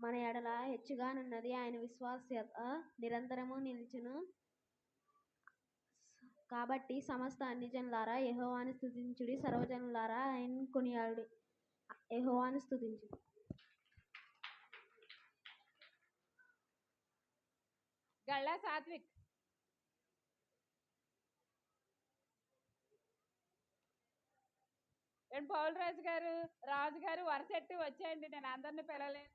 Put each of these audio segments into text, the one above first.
మన ఎడల హెచ్చుగానున్నది. ఆయన విశ్వాస్యత నిరంతరము నిలిచును. కాబట్టి సమస్త అన్యజనులారా యెహోవాను స్తుతించుడి, సర్వజనులారా ఆయన కొనియాడుడి. యెహోవాను స్తుతించుడి. గళ్ళ సాత్విక్. పౌలరాజు గారు, రాజు గారు వరసెట్టి వచ్చేయండి, నేను అందరిని పిలవలేదు.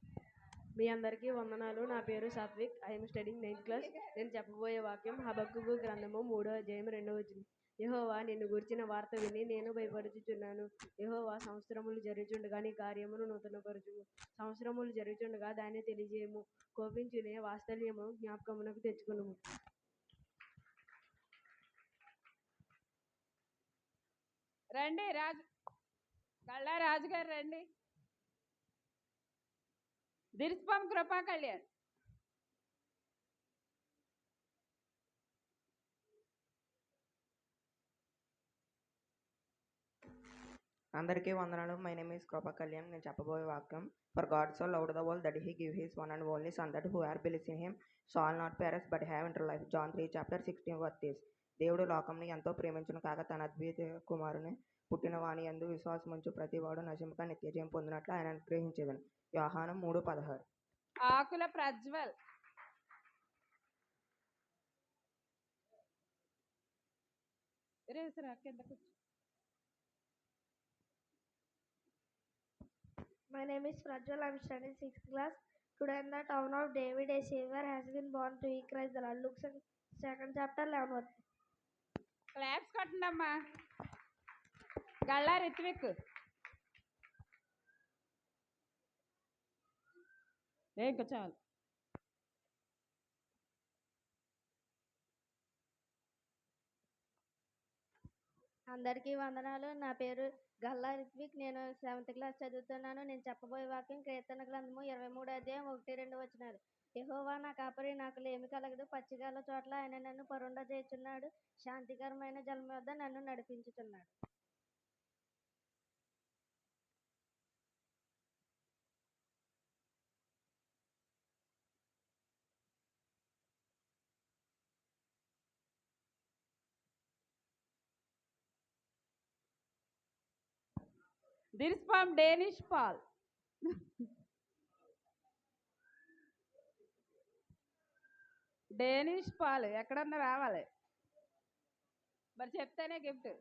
మీ అందరికీ వందనాలు. నా పేరు Satvik. I'm studying 9th class. నేను చెప్పబోయే వాక్యం హబక్కూకు గ్రంథము 3వ అధ్యాయం 2వ వచనం. యెహోవా నిన్ను గూర్చిన వార్త విని నేను భయపడుచుచున్నాను. యెహోవా సంవత్సరములు జరుగుచుండగా నీ కార్యమును నూతనపరచుము. సంవత్సరములు జరుగుచుండగా దాన్ని తెలియజేయము. కోపించునే వాత్సల్యము జ్ఞాపకమునకు తెచ్చుకునుము. రండి రాజు, గళ్ళ రాజు గారు రండి. దిరిస్పం కృపా కళ్యాణ్. అందరికీ వందనాలు. మై నేమ్ ఈస్ కృపా కళ్యాణ్. నేను చెప్పబోయే వాక్యం, for God so loved the world that he give his one and only son that who are believes in him shall not perish but have eternal life. John 3:16 దేవుడు లోకంని ఎంతో ప్రేమించును కాక తన అద్వితీయ కుమారుని పుట్టిన వాని యందు విశ్వాసముంచు ప్రతివాడు నశింపక నిత్యజీవం పొందినట్లు ఆయన అనుగ్రహించేదను. యోహాను 3:16. ఆకుల ప్రజ్వల్. కింద కూర్చో. My name is Prajwal. I am studying 6th class. Today in the town of David, a Savior has been born to ye Christ the Lord. Luke 2nd chapter 11th. Claps కొట్టండమ్మా. గళ్ళ రిత్విక్. ఇంకా చాలు. అందరికీ వందనాలు. నా పేరు గల్లా రిత్విక్. నేను 7th క్లాస్ చదువుతున్నాను. నేను చెప్పబోయే వాక్యం కీర్తన గ్రంథము 23వ అధ్యాయం 1-2 వచనాలు. యెహోవా నా కాపరి, నాకు లేమి కలగదు. పచ్చిగల చోట్ల ఆయన నన్ను పరుండజేయుచున్నాడు. శాంతికరమైన జలం వద్ద నన్ను నడిపించుచున్నాడు. దిరిస్పం డేనిష్ పాల్. డేనిష్ పాల్ ఎక్కడన్నా రావాలి, మరి చెప్తేనే గిఫ్ట్.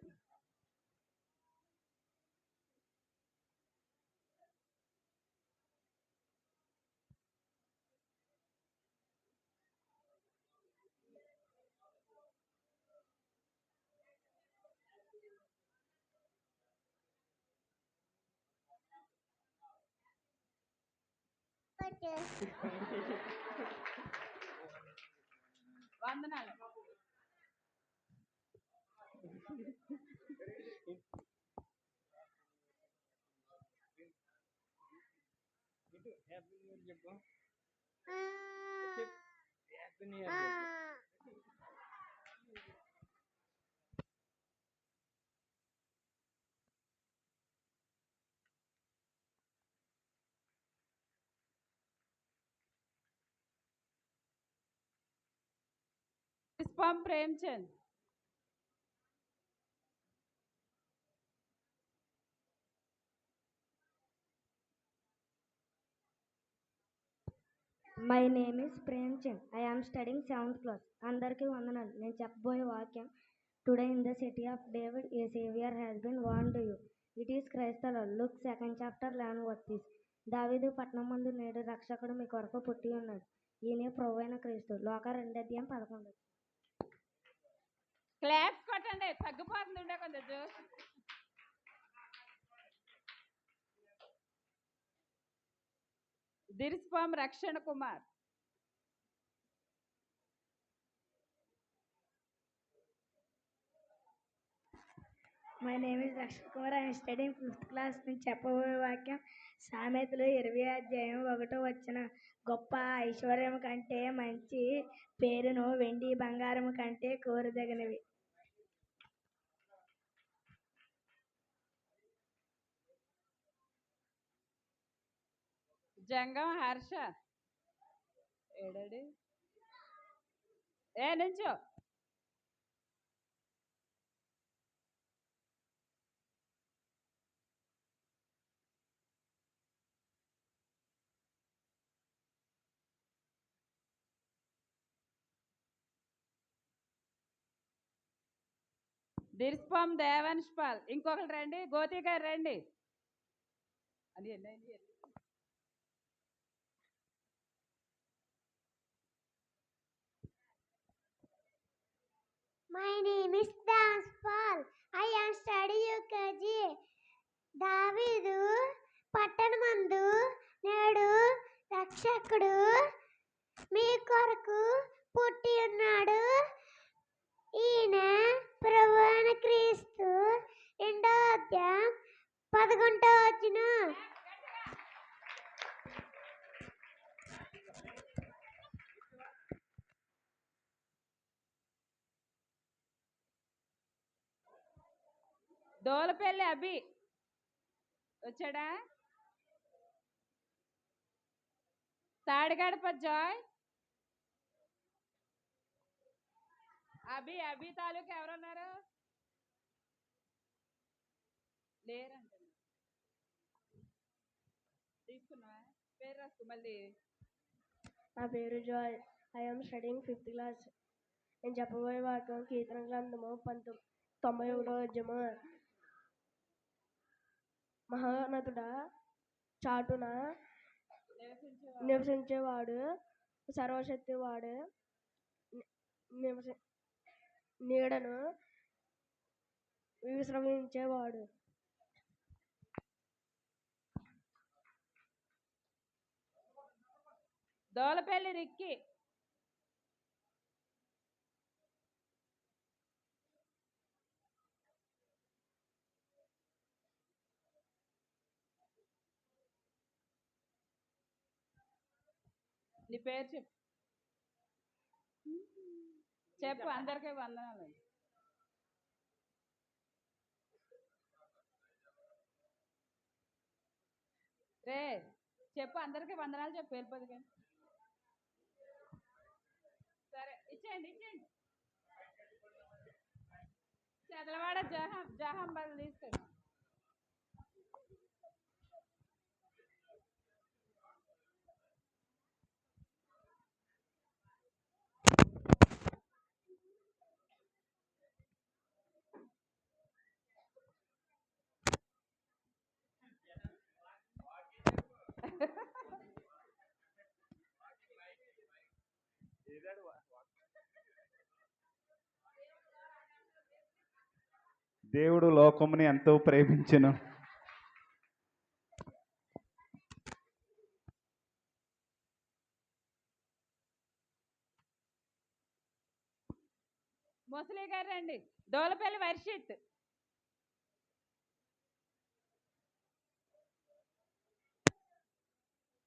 వందనాలు. దిరిస్పం Premchand. My name is Premchand. I am studying 7th class. అందరికీ వందనాలు. నేను చెప్పబోయే వాక్యం, today in the city of David a saviour has been born to you. It is Christ the Lord. Luke 2nd chapter 11th. దావీదు పట్టణమందు నేడు రక్షకుడు మీ కొరకు పుట్టి ఉన్నాడు. ఈయనే ప్రభువైన క్రీస్తు. లోక 2:11. క్లాప్స్ కొట్టండి, తగ్గిపోతుంది ఉండే కొంచెం జోష్. దిరిస్పం రక్షణ Kumar. My name is Rakshan Kumar. I studying 5th class. నేను చెప్పబోయే వాక్యం సామెతలు 20వ అధ్యాయం 1వ వచనం. గొప్ప ఐశ్వర్యం కంటే మంచి పేరును వెండి బంగారం కంటే కోరదగినవి. జంగం హర్ష ఏడాడు నుంచో దిర్స్పం దేవన్ష్ పాల్ ఇంకొకరు రండి గోతి గారు రండి అని ఎన్ని My name is Danspal. I am studying UKG. దావీదు పట్టణమందు నేడు రక్షకుడు మీ కొరకు పుట్టి ఉన్నాడు. ఈయన ప్రభువైన క్రీస్తు 2వ అధ్యాయం 11వ వచనం. దోలపల్లి అభి వచ్చాడా తాడిగడప జాయ్ అభి తాలూకు ఎవరున్నారు లేరంట తీసుకున్నా పేరు రాసుకో మళ్ళీ. నా పేరు Joy. I'm studying 5th class. నేను చెప్పబోయే వాక్యం కీర్తన గ్రంథము 91వ అధ్యాయము. మహోన్నతుడా చాటున నివసించేవాడు, సర్వశక్తివాడు నీడను విశ్రమించేవాడు. దోలపల్లి రిక్కి నీ పేరు చెప్పు అందరికీ వందనాలు. రే చెప్పు అందరికీ వందనాలు చెప్పు వెళ్ళిపోదు కానీ. సరే ఇచ్చేయండి చదలవాడ జహాం బదులు తీసుకోండి. దేవుడు లోకముని ఎంతో ప్రేమించెను. ముసలి గారు రండి. దోలపల్లి వర్షిత్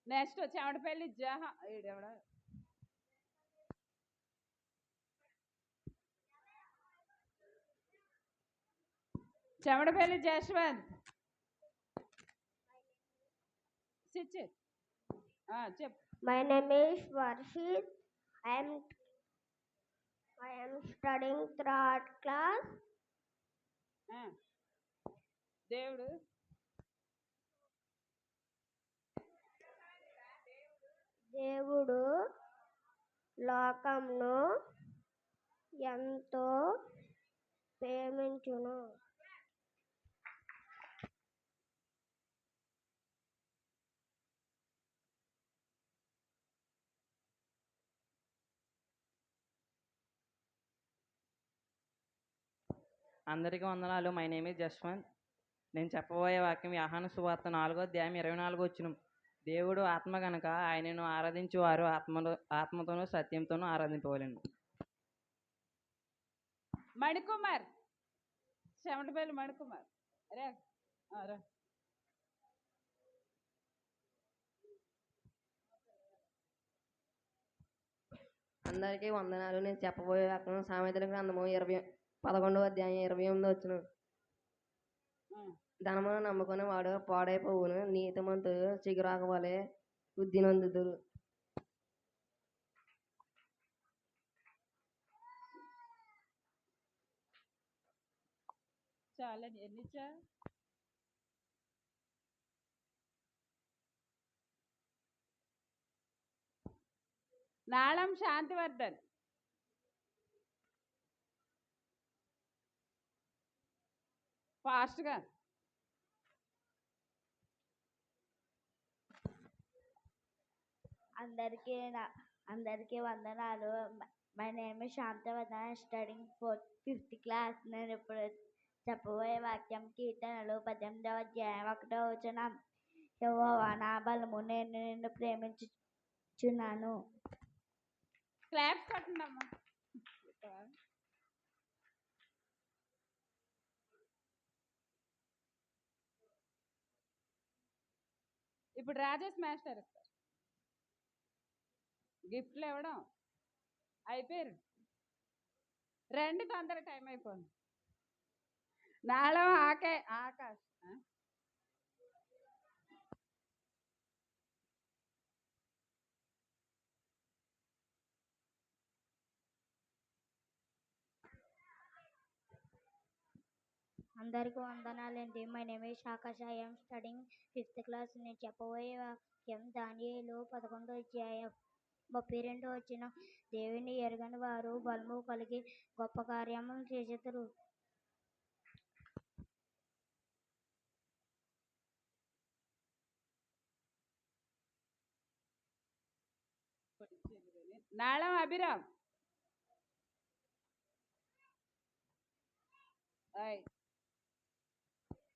నెక్స్ట్ చెమటపల్లి జహా ఎవడా చెమటపల్లి జశ్వంత్ చెప్పు. My name is Varshit. I am studying 3rd class. దేవుడు దేవుడు లోకంను ఎంతో ప్రేమించును. అందరికీ వందనాలు. My name is Jashwanth. నేను చెప్పబోయే వాక్యం యోహాను సువార్త 4వ అధ్యాయం 24వ వచనం. దేవుడు ఆత్మ గనుక ఆయనను ఆరాధించువారు ఆత్మతోనూ సత్యంతోనూ ఆరాధింపవలెను. మణికుమార్ చెమటపల్లి మణికుమార్ రే రా. అందరికీ వందనాలు. నేను చెప్పబోయే వాక్యం సామెతల గ్రంథము 11వ అధ్యాయం 28వ వచనం. ధనమును నమ్ముకుని వాడు పాడైపోవును, నీతిమంతుడు చిగురాకు వలె వృద్ధి నొందుదురు. చాలండి ఎన్ని ఇచ్చా నాళం శాంతివర్ధన్. ఫాస్ట్గా. అందరికీ వందనాలు. My name is Shantavadana, studying fifth class. నేను ఇప్పుడు చెప్పబోయే వాక్యం కీర్తనలు 18వ అధ్యాయం 1వ వచనం. యెహోవా నా బలము, నేను నిన్ను ప్రేమించుచున్నాను. క్లాప్స్ కొట్టండమ్మా. ఇప్పుడు రాజేష్ మాస్టర్ గిఫ్ట్లు ఇవ్వడం అయిపోయారు. రండి, తొందర టైం అయిపోయింది. నాళం ఆకాష్. అందరికీ వందనాలండి. My name is Akash. I am studying fifth class. నేను చెప్పబోయే వాక్యం దానియేలు 11వ అధ్యాయం 32వ వచనం. దేవుని ఎరగని వారు బలము కలిగి గొప్ప కార్యములు చేసేదరు. నాళం అభిరామ్.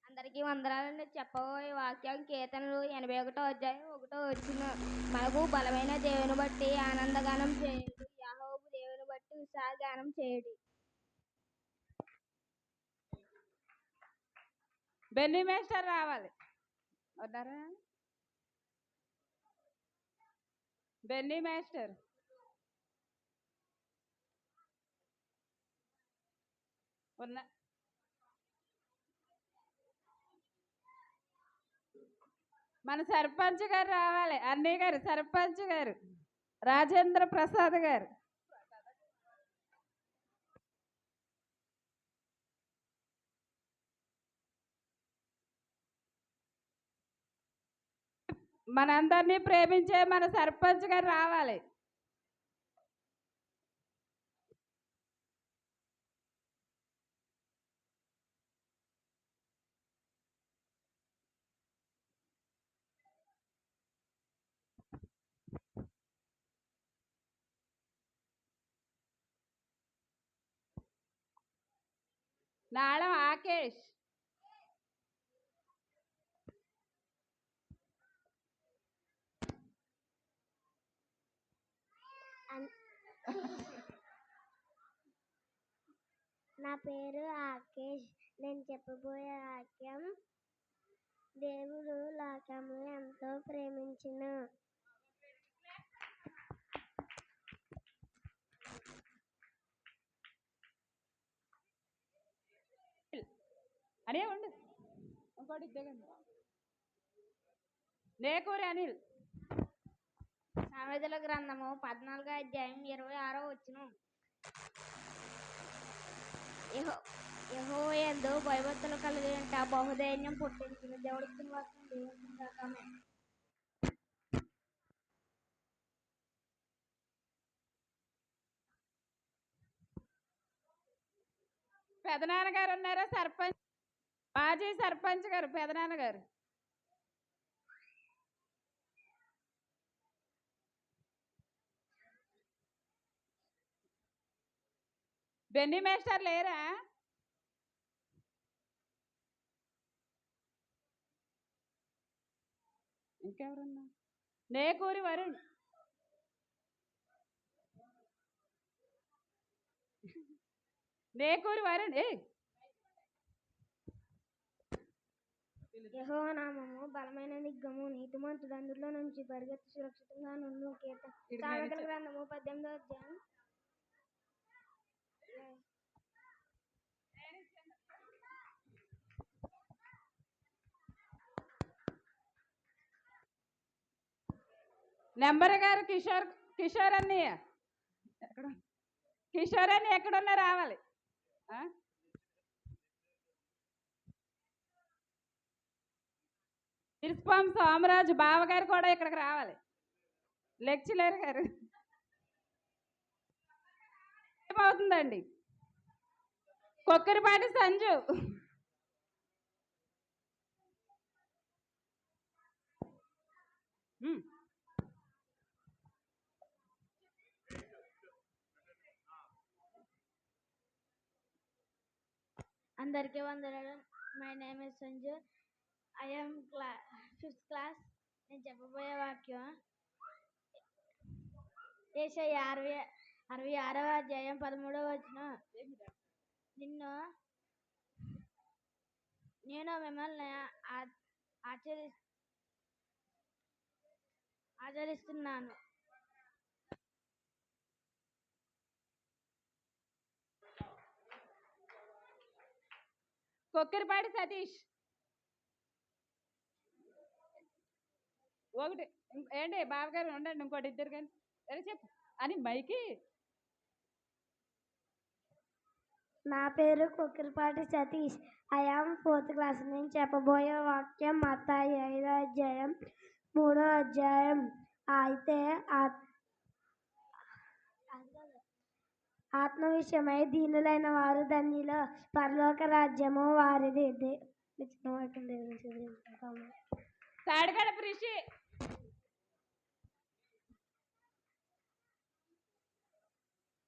అందరికీ వందనాలండి. చెప్పబోయే వాక్యం కీర్తనలు 81వ అధ్యాయం 1వ వచనం. మనకు బలమైన దేవుని బట్టి ఆనందగానం చేయుడు, యాకోబు దేవుని బట్టి ఉత్సాహగానం చేయుడి. బెన్నీ మేస్టర్ రావాలి. వద్దారా బెన్నీ మేస్టర్? ఉన్న మన సర్పంచ్ గారు రావాలి. అన్నయ్య గారు, సర్పంచ్ గారు రాజేంద్ర ప్రసాద్ గారు. మనందరినీ ప్రేమించే మన సర్పంచ్ గారు రావాలి. నాళం ఆకేష్. నా పేరు ఆకేష్. నేను చెప్పబోయే వాక్యం దేవుడు లోకమును ఎంతో ప్రేమించును. అనే ఉండు, ఇంకోటి ఇద్దేగండి. నేకూరి అనిల్. సామెతల గ్రంథము 14వ అధ్యాయం 26వ వచనం. యెహోవా యందు భయభక్తులు కలిగి ఉంట బహుధైర్యం పుట్టించిన దేవుడికి వాక్యం దేవుని రకమే. పెదనాన్నగారు ఉన్నారా? సర్పంచ్, మాజీ సర్పంచ్ గారు, పెదనాన్నగారు. బెన్నీ మేస్టర్ లేరా? ఇంకెవరున్నా? నేకూరి వరుణ్. నేకూరి వరుణ్. యెహోవా నామము బలమైన దిగ్గము, నీతిమంతుడు అందులో నుంచి పరిగెత్తి సురక్షితంగా నుండు. సామెతల గ్రంథము 18వ అధ్యాయం. నెంబర్ గారు కిషోర్ అన్నయ్య ఎక్కడ కిషోర్ అని ఎక్కడున్నా రావాలి. ఇర్స్పాం సోమరాజు బావగారు కూడా ఇక్కడికి రావాలి. లెక్చరర్ గారు ఏమవుతుందండి. కొక్కరిపాటి సంజు అందరికీ వందనాలు. My name is Sanju. I am 5th class. నేను చెప్పబోయే వాక్యం యేషయా 66వ అధ్యాయం 13వ వచనం. నేను మిమ్మల్ని ఆచరిస్తున్నాను. కొక్కరిపాటి సతీష్ ఒకటి ఏంటి బావగారు ఉండండి, ఇంకోటి ఇద్దరు కానీ చెప్పు అని మైకి. నా పేరు Kokkiripati Satish. I am 4th class. నేను చెప్పబోయే వాక్యం మత్తాయి 5వ అధ్యాయం 3వ అధ్యాయం. అయితే ఆత్మ విషయమై దీనులైన వారు ధన్యులు, పరలోక రాజ్యము వారిది. తాడిగడ ప్రిషి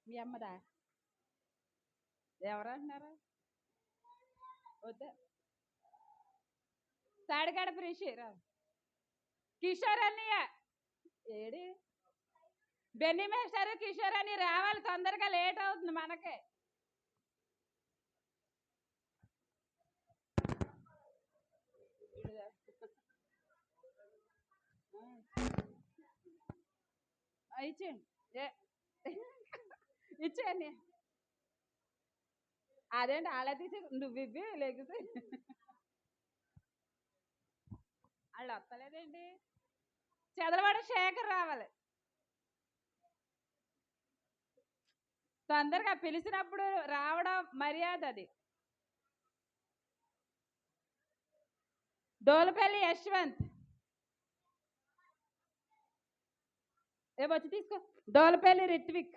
మీ అమ్మదా ఎవరంటున్నారు వద్దా. తాడిగడ ప్రిషి రా. కిషోర్ అన్నయ్య ఏడి బెన్నీ మేస్టర్ కిషోర్ అని రావాలి, తొందరగా లేట్ అవుతుంది మనకే. ఇచ్చేయండి ఇచ్చేయండి. అదేంటి అలా తీసి నువ్వు ఇవ్వి లేకపోతే వాళ్ళు వస్తలేదేంటి. చదలవాడ శేఖర్ రావాలి, తొందరగా పిలిచినప్పుడు రావడం మర్యాద అది. డోలపల్లి యశ్వంత్ వచ్చి తీసుకో. డోలపల్లి రిత్విక్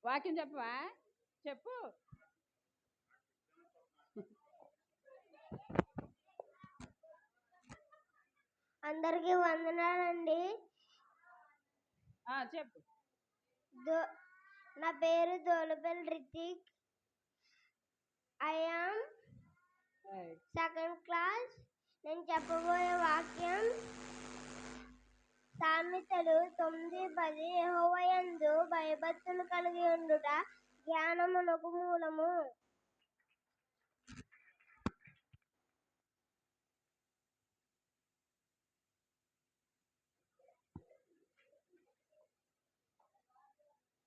వాక్యం చెప్పవా? చెప్పు. అందరికీ వందనాలండి. చెప్పు. నా పేరు Dolapalli Rithik. I am 2nd class. నేను చెప్పబోయే వాక్యం సామెతలు 9:10. యెహోవాయందు భయభక్తులు కలిగి ఉండుట జ్ఞానమునకు మూలము.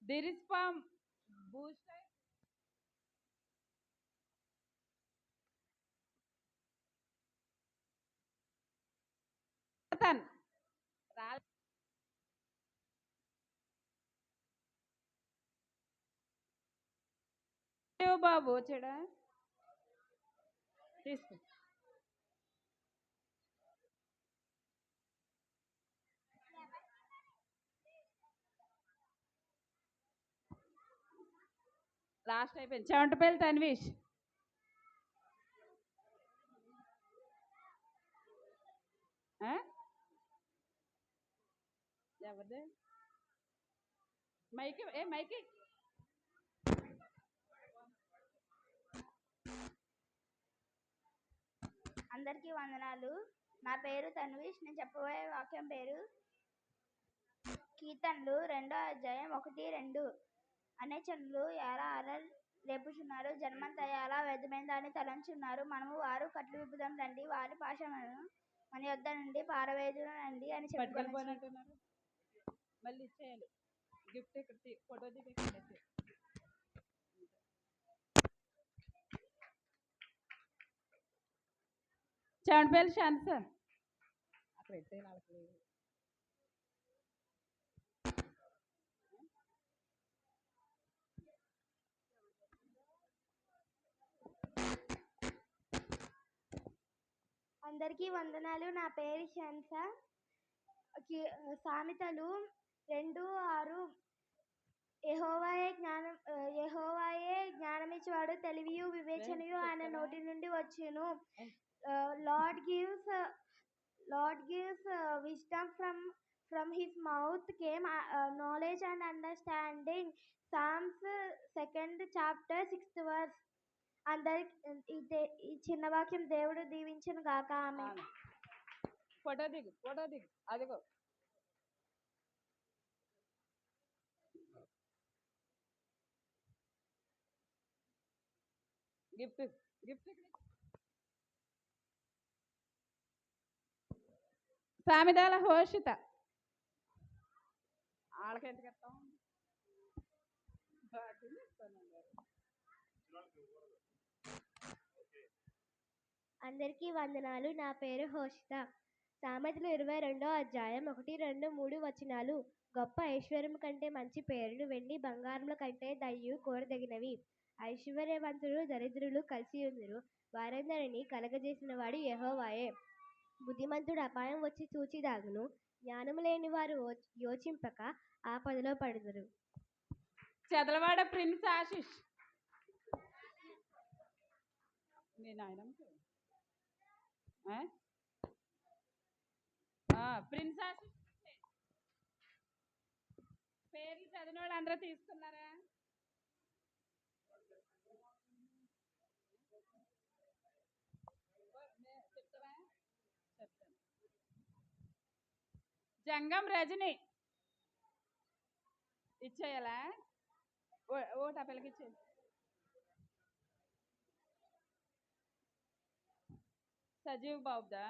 దిరిస్పాం బూస్టర్ బాబు వచ్చాడా తీసుకో. లాస్ట్ అయిపోయింది. చెవంటపల్లి తన్వీష్ ఎవరిదే మైకి మైకి. అందరికీ వందనాలు. నా పేరు తన్వీష్. నేను చెప్పబోయే వాక్యం పేరు కీర్తనలు 2వ అధ్యాయం 1-2. అనేచనులు ఎలా అలల్ రేపుచున్నారు, జన్మంతా ఎలా వ్యర్థమైన దాన్ని తలంచున్నారు. మనము వారు కట్లు విప్పుదాం రండి, వారి పాశములను మన యొద్ద నుండి పారవేదునండి అని చెప్పుకున్నారు. మళ్ళీ ఇచ్చేయాలి గిఫ్ట్. ఇక్కడ ఫోటో దిగి చెవంటపల్లి శాంతి సార్ అక్కడ ఎట్టే వాళ్ళకి అందరికీ వందనాలు. నా పేరు షన్స. సామెతలు 2:6 యెహోవాయే జ్ఞానమిచ్చువాడు, తెలివియు వివేచనయు ఆయన నోటి నుండి వచ్చును. Lord gives wisdom from his mouth came knowledge and understanding. Psalms 2nd chapter 6th verse. అందరికి ఈ చిన్న వాక్యం దేవుడు దీవించను గాక. ఆమె ఫోటో దిగు అదిగో గిఫ్ట్ సామెదాల హోషిత వాళ్ళకి ఎందుకు ఇస్తాం. అందరికీ వందనాలు. నా పేరు హోషిత. సామెతలు 22వ అధ్యాయం 1, 2, 3 వచనాలు. గొప్ప ఐశ్వర్యం కంటే మంచి పేరును వెండి బంగారముల కంటే దయ్యు కోరదగినవి. ఐశ్వర్యవంతులు దరిద్రులు కలిసి ఉందరు, వారందరినీ కలగజేసిన వాడు యెహోవాయే. బుద్ధిమంతుడు అపాయం వచ్చి చూచి దాగును, జ్ఞానము లేని వారు యోచింపక ఆపదలో పడుదురు. చదలవాడ ప్రిన్స్ ఆశిష్. ప్రిన్స్ ఆశిష్ పేర్లు చదివిన వాళ్ళు అందరూ తీసుకున్నారా? జంగం రజని ఇచ్చేయాలా? ఓట పిల్లకి ఇచ్చే. సజీవ్ బాబుదా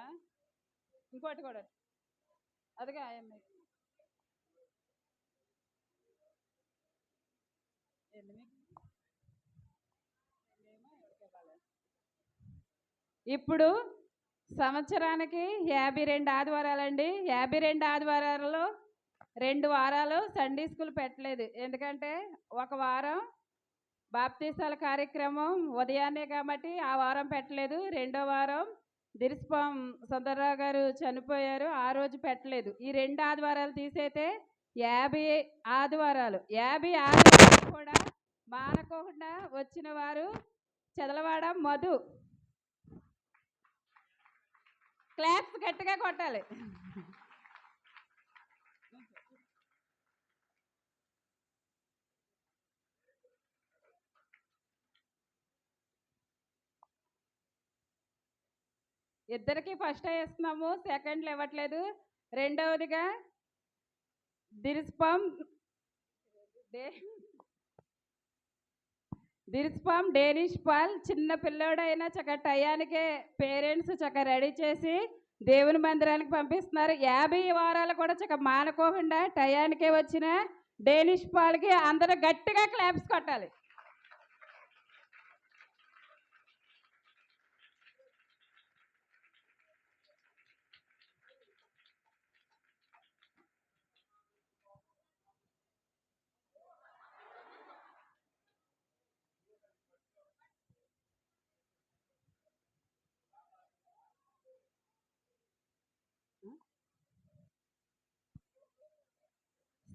ఇంకోటి కూడా అదిగా అమ్మాయి ఇప్పుడు సంవత్సరానికి 52 ఆదివారాలండి. 52 ఆదివారాలలో 2 వారాలు సండే స్కూల్ పెట్టలేదు. ఎందుకంటే ఒక వారం బాప్తీసాల కార్యక్రమం ఉదయాన్నే కాబట్టి ఆ వారం పెట్టలేదు. రెండో వారం దిరిస్పం సుందరరావు గారు చనిపోయారు, ఆ రోజు పెట్టలేదు. ఈ 2 ఆదివారాలు తీసైతే 50 ఆదివారాలు. 50 ఆదివారాలు కూడా మానకోకుండా వచ్చిన వారు చదలవాడ మధు. క్లాప్స్ గట్టిగా కొట్టాలి. ఇద్దరికి ఫస్ట్ వేస్తున్నాము, సెకండ్లు ఇవ్వట్లేదు. రెండవదిగా దిరిస్పం డేనిష్ పాల్. చిన్న పిల్లోడైనా చక్కగా టయానికే పేరెంట్స్ చక్కగా రెడీ చేసి దేవుని మందిరానికి పంపిస్తున్నారు. 50 వారాలు కూడా చక్కగా మానుకోకుండా టయానికే వచ్చిన డేనిష్ పాల్కి అందరూ గట్టిగా క్లాప్స్ కొట్టాలి.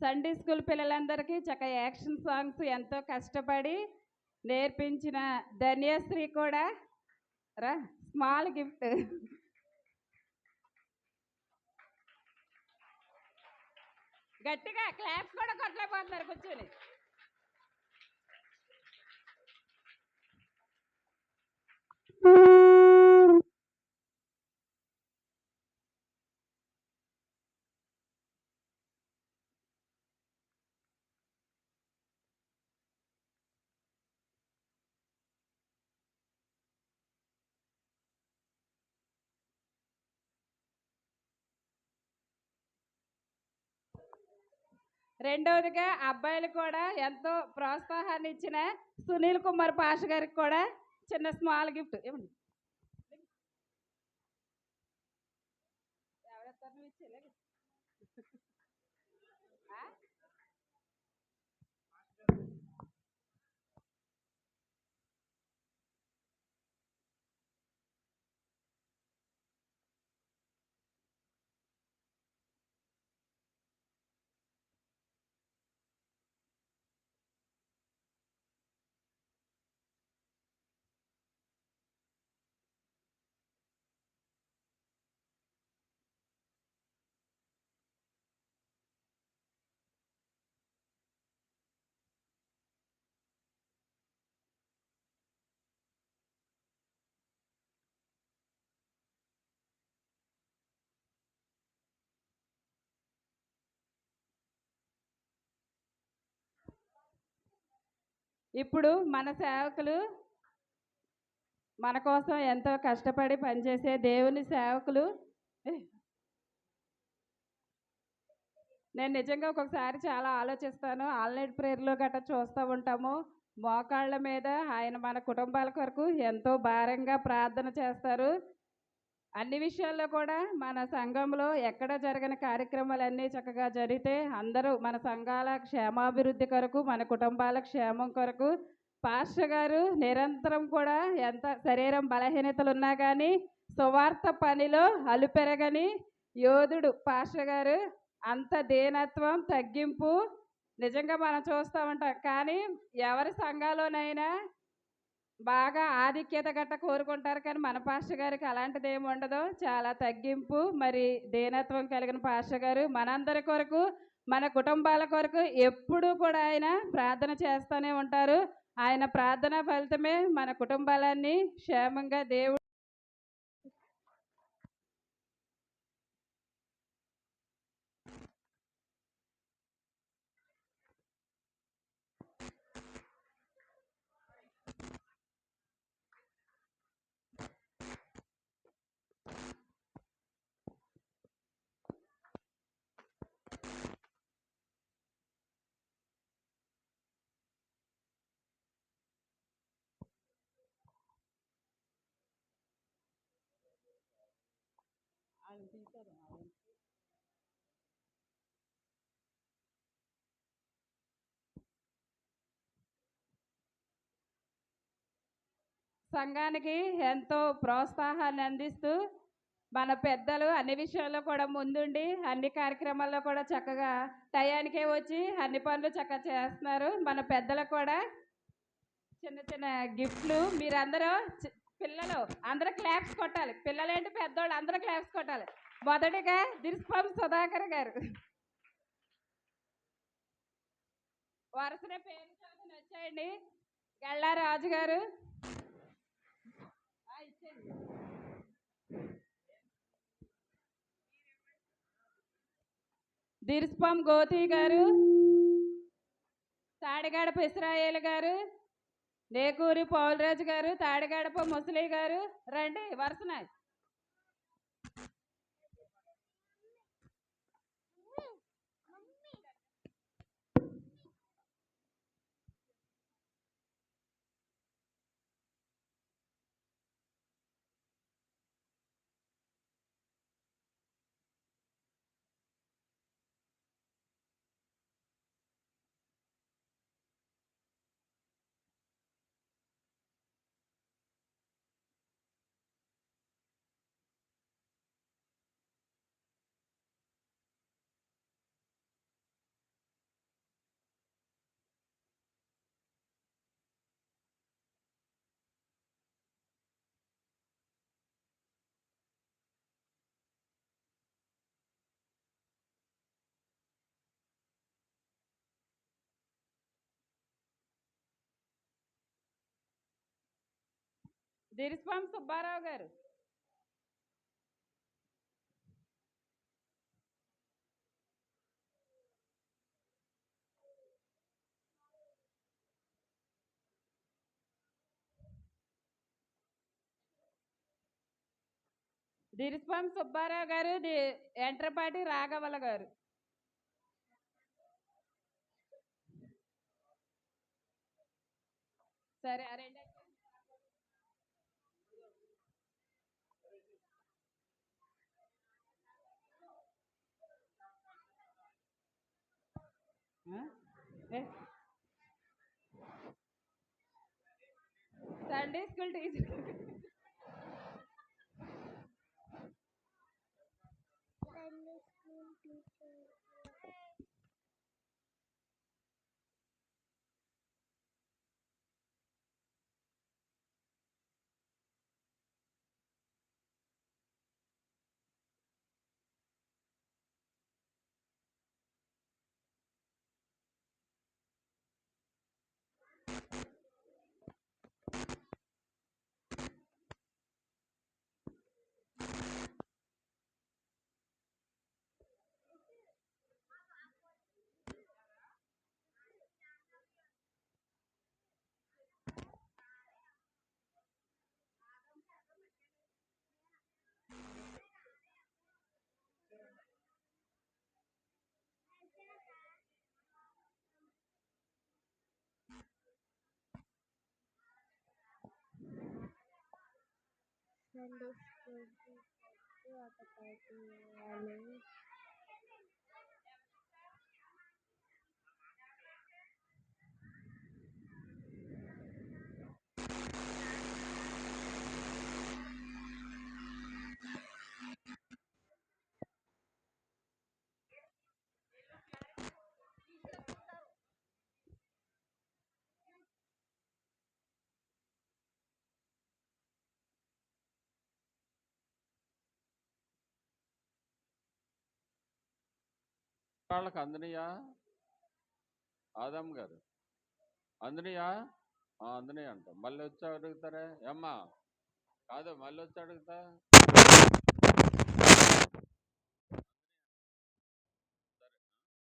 సండే స్కూల్ పిల్లలందరికీ చక్కగా యాక్షన్ సాంగ్స్ ఎంతో కష్టపడి నేర్పించిన ధన్యశ్రీ కూడా రా స్మాల్ గిఫ్ట్. గట్టిగా క్లాప్స్ కూడా కొట్టలేకపోతున్నారు కూర్చొని. రెండవదిగా అబ్బాయిలు కూడా ఎంతో ప్రోత్సాహాన్ని ఇచ్చిన సునీల్ కుమార్ పాష గారికి కూడా చిన్న స్మాల్ గిఫ్ట్ ఇవ్వండి. ఎవరెత్తారు ఇచ్చేలే. ఇప్పుడు మన సేవకులు మన కోసం ఎంతో కష్టపడి పనిచేసే దేవుని సేవకులు నేను నిజంగా ఒక్కొక్కసారి చాలా ఆలోచిస్తాను. ఆన్లైన్ ప్రేయర్లో గట్రా చూస్తూ ఉంటాము. మోకాళ్ళ మీద ఆయన మన కుటుంబాల కొరకు ఎంతో భారంగా ప్రార్థన చేస్తారు. అన్ని విషయాల్లో కూడా మన సంఘంలో ఎక్కడ జరగని కార్యక్రమాలన్నీ చక్కగా జరిగితే అందరూ మన సంఘాల క్షేమాభివృద్ధి కొరకు, మన కుటుంబాల క్షేమం కొరకు పాస్టర్ గారు నిరంతరం కూడా ఎంత శరీరం బలహీనతలు ఉన్నా కానీ సువార్త పనిలో అలుపెరగని యోధుడు పాస్టర్ గారు. అంత దీనత్వం, తగ్గింపు నిజంగా మనం చూస్తూ ఉంటాం. కానీ ఎవరి సంఘాలోనైనా బాగా ఆధిక్యత గట్ట కోరుకుంటారు, కానీ మన పాస్టర్ గారికి అలాంటిది ఏమి ఉండదు. చాలా తగ్గింపు, మరి దీనత్వం కలిగిన పాస్టర్ గారు మనందరి కొరకు, మన కుటుంబాల కొరకు ఎప్పుడూ కూడా ఆయన ప్రార్థన చేస్తూనే ఉంటారు. ఆయన ప్రార్థన ఫలితమే మన కుటుంబాలన్నీ క్షేమంగా దేవుడు సంఘానికి ఎంతో ప్రోత్సాహాన్ని అందిస్తూ మన పెద్దలు అన్ని విషయాల్లో కూడా ముందుండి అన్ని కార్యక్రమాల్లో కూడా చక్కగా టయానికే వచ్చి అన్ని పనులు చక్కగా చేస్తున్నారు. మన పెద్దలకు కూడా చిన్న చిన్న గిఫ్ట్లు మీరందరూ పిల్లలు అందరూ క్లాప్స్ కొట్టాలి. పిల్లలేంటి పెద్దోళ్ళు అందరూ క్లాప్స్ కొట్టాలి. మొదటిగా దిర్స్పం సుధాకర్ గారు వరుసనే పేరు చదువుకుని వచ్చాయండి. గళ్ళా రాజు గారు దిర్స్పం గోతి గారు, తాడిగడప ఇస్రాయేల్ గారు, నేకూరి పౌలరాజు గారు, తాడిగడప ముసలి గారు రండి వరుసన. దిర్స్పం సుబ్బారావు గారు, దిర్స్పం సుబ్బారావు గారు, ఎంట్రపాటి రాఘవల గారు. సరే అరేండి. సండే స్కూల్ టీచర్ సండే స్కూల్కి ఒక టైటిల్ ఇవ్వాలి. వాళ్ళకి అందనియా ఆదమ్ గారు అందనియా అందనియా అంట మళ్ళీ వచ్చి అడుగుతారా ఏమ్మా కాదు మళ్ళీ వచ్చి అడుగుతా సరే అయిపోయిందా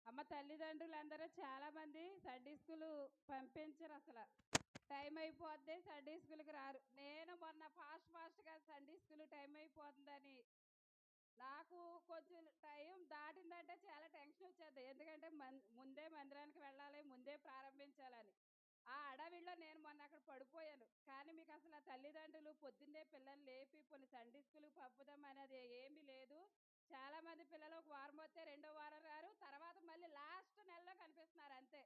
అమ్మ తల్లిదండ్రులు అందరూ చాలా మంది సండే స్కూల్ పంపించరు అసలు. టైం అయిపోద్ది సండే స్కూల్కి రారు. నేను మొన్న ఫాస్ట్గా సండే స్కూల్ టైం అయిపోతుందని నాకు కొంచెం టైం దాటిందంటే చాలా టెన్షన్ వచ్చేది. ఎందుకంటే ముందే మందిరానికి వెళ్ళాలి, ముందే ప్రారంభించాలని. ఆ అడవిలో నేను మొన్న అక్కడ పడిపోయాను. కానీ మీకు అసలు ఆ తల్లిదండ్రులు పొద్దున్నే పిల్లలు లేపి కొన్ని సండే స్కూల్కి పంపుదాం అనేది ఏమీ లేదు. చాలా మంది పిల్లలు ఒక వారం వస్తే రెండో వారం రారు, తర్వాత మళ్ళీ లాస్ట్ నెలలో కనిపిస్తున్నారు అంతే.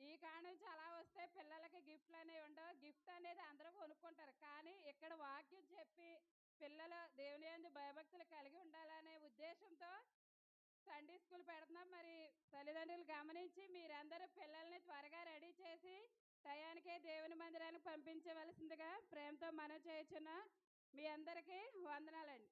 ఈ కాడ నుంచి అలా వస్తే పిల్లలకి గిఫ్ట్లు అనేవి ఉండవు. గిఫ్ట్ అనేది అందరూ కొనుక్కుంటారు, కానీ ఇక్కడ వాక్యం చెప్పి పిల్లలు దేవుని యందు భయభక్తులు కలిగి ఉండాలనే ఉద్దేశంతో సండే స్కూల్ పెడుతున్నాం. మరి తల్లిదండ్రులు గమనించి మీరందరూ పిల్లల్ని త్వరగా రెడీ చేసి టయానికే దేవుని మందిరానికి పంపించవలసిందిగా ప్రేమతో మనం చేయుచున్న మీ అందరికీ వందనాలండి.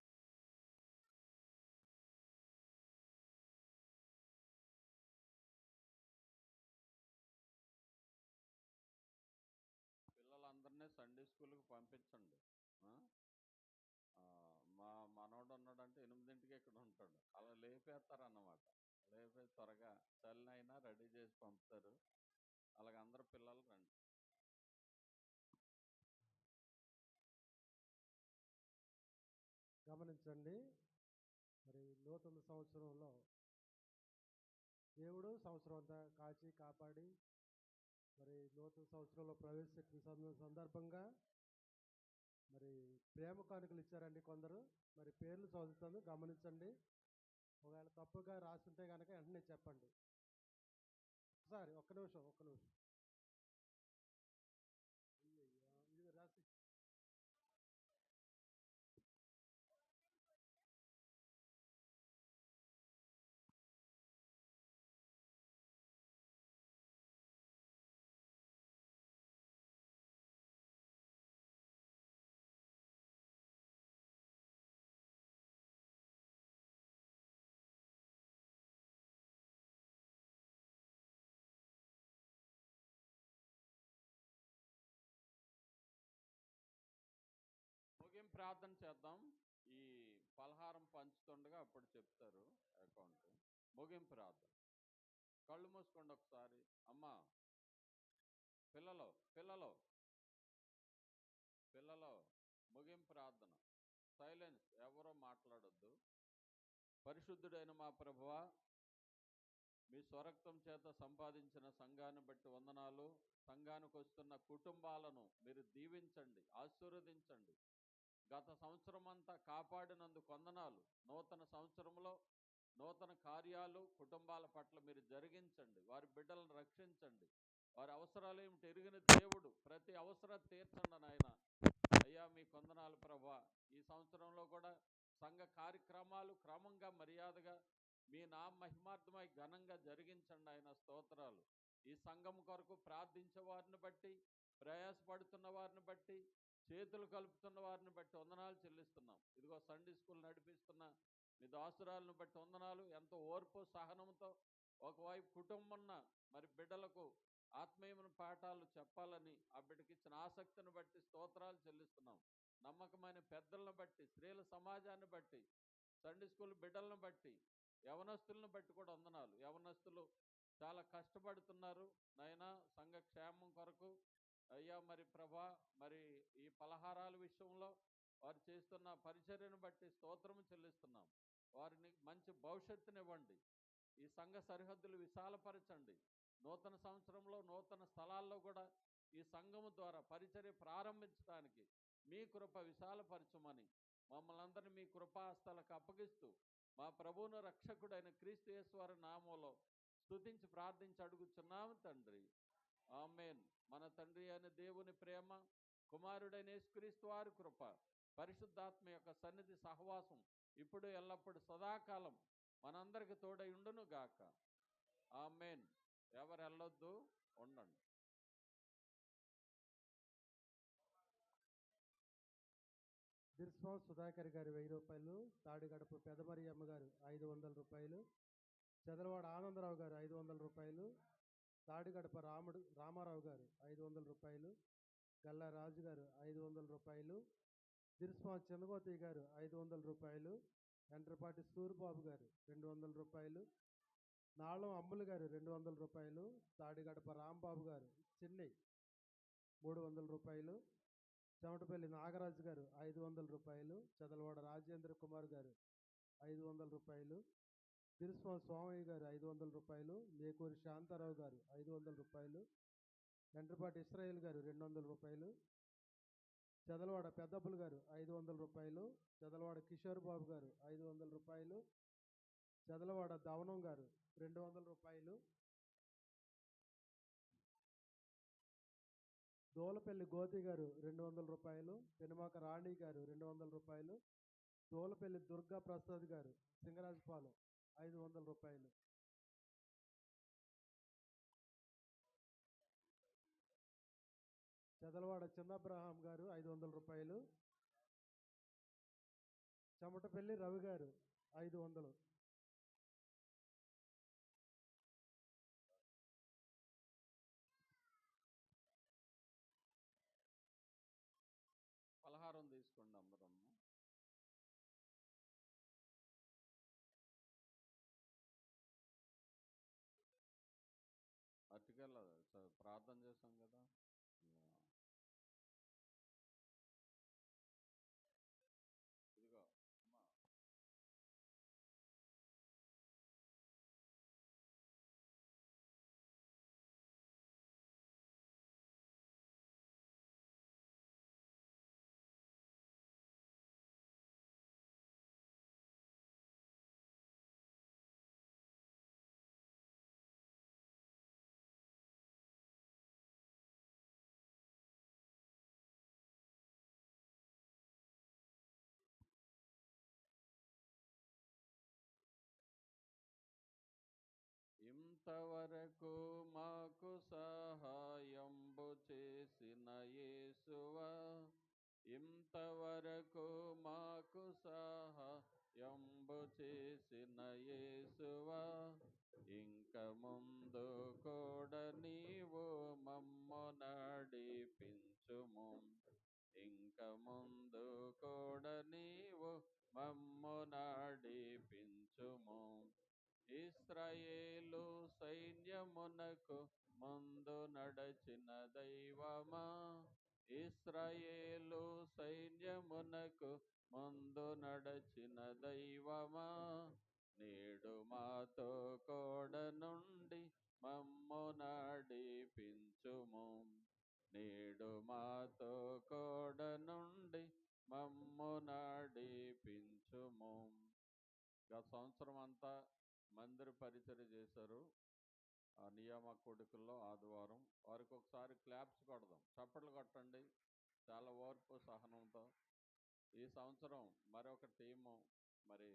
పిల్లలందరినీ సండే స్కూల్కి పంపించండి. మా మనోడు ఉన్నాడంటే 8ంటికి ఇక్కడ ఉంటాడు. అలా లేపేస్తారన్నమాట. లేపే త్వరగా చలినైనా రెడీ చేసి పంపుతారు. అలాగ అందరు పిల్లలు రండి. గమనించండి, మరి నూతన సంవత్సరంలో దేవుడు సంవత్సరం అంతా కాచి కాపాడి మరి నూతన సంవత్సరంలో ప్రవేశపెట్టిన సందర్భంగా మరి ప్రేమ కానుకలు ఇచ్చారండి కొందరు. మరి పేర్లు చదువుతాను, గమనించండి. ఒకవేళ తప్పుగా రాస్తుంటే కనుక వెంటనే చెప్పండి. ఒకసారి ఒక్క నిమిషం ఇది రాసి ముగింపు ప్రార్థన చేద్దాం. ఈ పలహారం పంచుతుండగా అప్పుడు చెప్తారు అకౌంట్. ముగింపు ప్రార్థన. కళ్ళు మూసుకోండి ఒకసారి. అమ్మా పిల్లలు పిల్లలు పిల్లలు ముగింపు ప్రార్థన. సైలెన్స్, ఎవరో మాట్లాడొద్దు. పరిశుద్ధుడైన మా ప్రభువా, మీ స్వరక్తం చేత సంపాదించిన సంఘాన్ని బట్టి వందనాలు. సంఘానికి వస్తున్న కుటుంబాలను మీరు దీవించండి, ఆశీర్వదించండి. గత సంవత్సరం అంతా కాపాడినందుకు వందనాలు. నూతన సంవత్సరంలో నూతన కార్యాలు కుటుంబాల పట్ల మీరు జరిగించండి. వారి బిడ్డలను రక్షించండి. వారి అవసరాలు ఏమిటి ఎరిగిన దేవుడు, ప్రతి అవసరం తీర్చండి నాయన. అయ్యా మీ వందనాలు ప్రభువా. ఈ సంవత్సరంలో కూడా సంఘ కార్యక్రమాలు క్రమంగా మర్యాదగా మీ మహిమార్థమై ఘనంగా జరిగించండి ఆయన. స్తోత్రాలు. ఈ సంఘం కొరకు ప్రార్థించే వారిని బట్టి, ప్రయాసపడుతున్న వారిని బట్టి, చేతులు కలుపుతున్న వారిని బట్టి వందనాలు చెల్లిస్తున్నాం. ఇదిగో సండే స్కూల్ నడిపిస్తున్న మీ దాసురాలను బట్టి వందనాలు. ఎంతో ఓర్పు సహనంతో ఒకవైపు కుటుంబం మరి బిడ్డలకు ఆత్మీయమైన పాఠాలు చెప్పాలని ఆ బిడ్డకి ఇచ్చిన ఆసక్తిని బట్టి స్తోత్రాలు చెల్లిస్తున్నాం. నమ్మకమైన పెద్దలను బట్టి, స్త్రీల సమాజాన్ని బట్టి, సండే స్కూల్ బిడ్డలను బట్టి, యవనస్తులను బట్టి కూడా వందనాలు. యవనస్తులు చాలా కష్టపడుతున్నారు నాయన సంఘ క్షేమం కొరకు. అయ్యా మరి ప్రభా, మరి ఈ పలహారాల విషయంలో వారు చేస్తున్న పరిచర్యను బట్టి స్తోత్రము చెల్లిస్తున్నాం. వారిని మంచి భవిష్యత్తునివ్వండి. ఈ సంఘ సరిహద్దులు విశాలపరచండి. నూతన సంవత్సరంలో నూతన స్థలాల్లో కూడా ఈ సంఘము ద్వారా పరిచర్య ప్రారంభించడానికి మీ కృప విశాలపరచమని మమ్మల్ని అందరినీ మీ కృపాహస్తాలకు అప్పగిస్తూ మా ప్రభువును రక్షకుడైన క్రీస్తు యేసు వారి నామంలో స్తుతించి ప్రార్థించి అడుగుచున్నాము తండ్రి. ఆమేన్. మన తండ్రి అయిన దేవుని ప్రేమ, కుమారుడైన యేసుక్రీస్తు వారి కృప, పరిశుద్ధాత్మ యొక్క సన్నిధి సహవాసం ఇప్పుడు ఎల్లప్పుడు సదాకాలం మనందరికి తోడై ఉండును గాక. ఆమేన్. ఎవరు వెళ్ళొద్దు, ఉండండి. దిర్స్వాం సుధాకర్ గారు 1000 రూపాయలు, తాడిగడప పెదమరి అమ్మగారు 500 రూపాయలు, చదలవాడ ఆనందరావు గారు 500 రూపాయలు, తాడిగడప రామారావు గారు 500 రూపాయలు, గల్లా రాజు గారు 500 రూపాయలు, దిర్స్వాం చంద్రగోతి గారు 500 రూపాయలు, ఎంట్రపాటి సూరిబాబు గారు 200 రూపాయలు, నాళం అమ్ములు గారు 200 రూపాయలు, తాడిగడప రాంబాబు గారు చెన్నై 300 రూపాయలు, చెమటపల్లి నాగరాజు గారు 500 రూపాయలు, చదలవాడ రాజేంద్ర కుమార్ గారు 500 రూపాయలు, దిర్స్వాం సోమయ్య గారు 500 రూపాయలు, లేకూరి శాంతారావు గారు 500 రూపాయలు, ఎంట్రపాటి ఇస్రాయేల్ గారు 200 రూపాయలు, చదలవాడ పెద్దప్పులు గారు 500 రూపాయలు, చదలవాడ కిషోర్ బాబు గారు 500 రూపాయలు, చదలవాడ దవనం గారు 200 రూపాయలు, దోలపల్లి గోతి గారు 200 రూపాయలు, పెనుమాక రాణి గారు 200 రూపాయలు, దోలపల్లి దుర్గా ప్రసాద్ గారు సింగరాజపాలెం 500 రూపాయలు, చదలవాడ చిన్నబ్రహాం గారు 500 రూపాయలు, చెమటపల్లి రవి గారు 500. పలహారం తీసుకోండి అందరం. అటుకెళ్ళ ప్రార్థన చేశాం కదా. ఇదిగో అమ్మా. ఇంతవరకు మాకు సహాయంబు చేసిన యేసువా, ఇంతవరకు మాకు సహాయంబు చేసిన యేసువా, ఇంక ముందు కూడా నీవు మమ్ము నడిపించుము, ఇంక ముందు కూడా నీవు మమ్ము నడిపించుము. ఇశ్రాయేలు సైన్యమునకు ముందు నడచిన దైవమా, ఇశ్రాయేలు సైన్యమునకు ముందు నడచిన దైవమా, నేడు మాతో కూడా నుండి మమ్ము నడిపించుము, నేడు మాతో కూడా నుండి మమ్ము నడిపించుము. గత సంవత్సరం అంతా మందిర పరిచర్య చేశారు. ఆ నియామకుడికల్లో ఆదివారం వారికి ఒకసారి క్లాప్స్ కొడదాం, చప్పట్లు కొట్టండి చాలా ఓర్పు సహనంతో. ఈ సంవత్సరం మరొక టీము మరి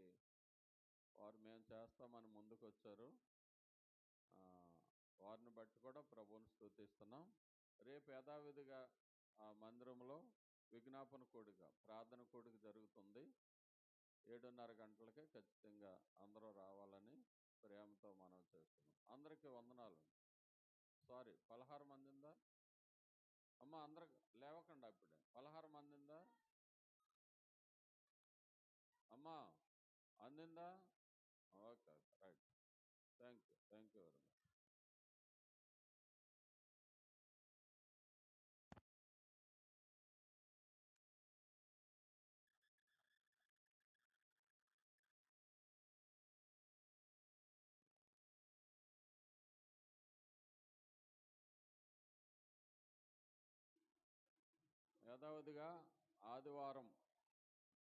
వారు మేము చేస్తామని ముందుకు వచ్చారు. వారిని బట్టి కూడా ప్రభువుని స్తుతిస్తున్నాం. రేపు యథావిధిగా ఆ మందిరంలో విజ్ఞాపన కూడిక, ప్రార్థన కూడిక జరుగుతుంది. 7:30 గంటలకే ఖచ్చితంగా అందరూ రావాలని ప్రేమతో మనం చేస్తున్నాం. అందరికీ వందనాలు. సారీ, పలహారం అందిందా అమ్మ? అందరికి లేవకండి అప్పుడే. పలహారం అందిందా అమ్మా? అందిందా? Okay, right. Thank you very much. యథావిధిగా ఆదివారం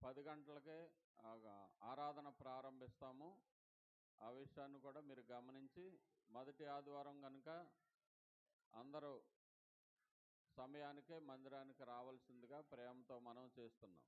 10 గంటలకే ఆరాధన ప్రారంభిస్తాము. ఆ విషయాన్ని కూడా మీరు గమనించి మొదటి ఆదివారం కనుక అందరూ సమయానికే మందిరానికి రావాల్సిందిగా ప్రేమతో మనం చేస్తున్నాం.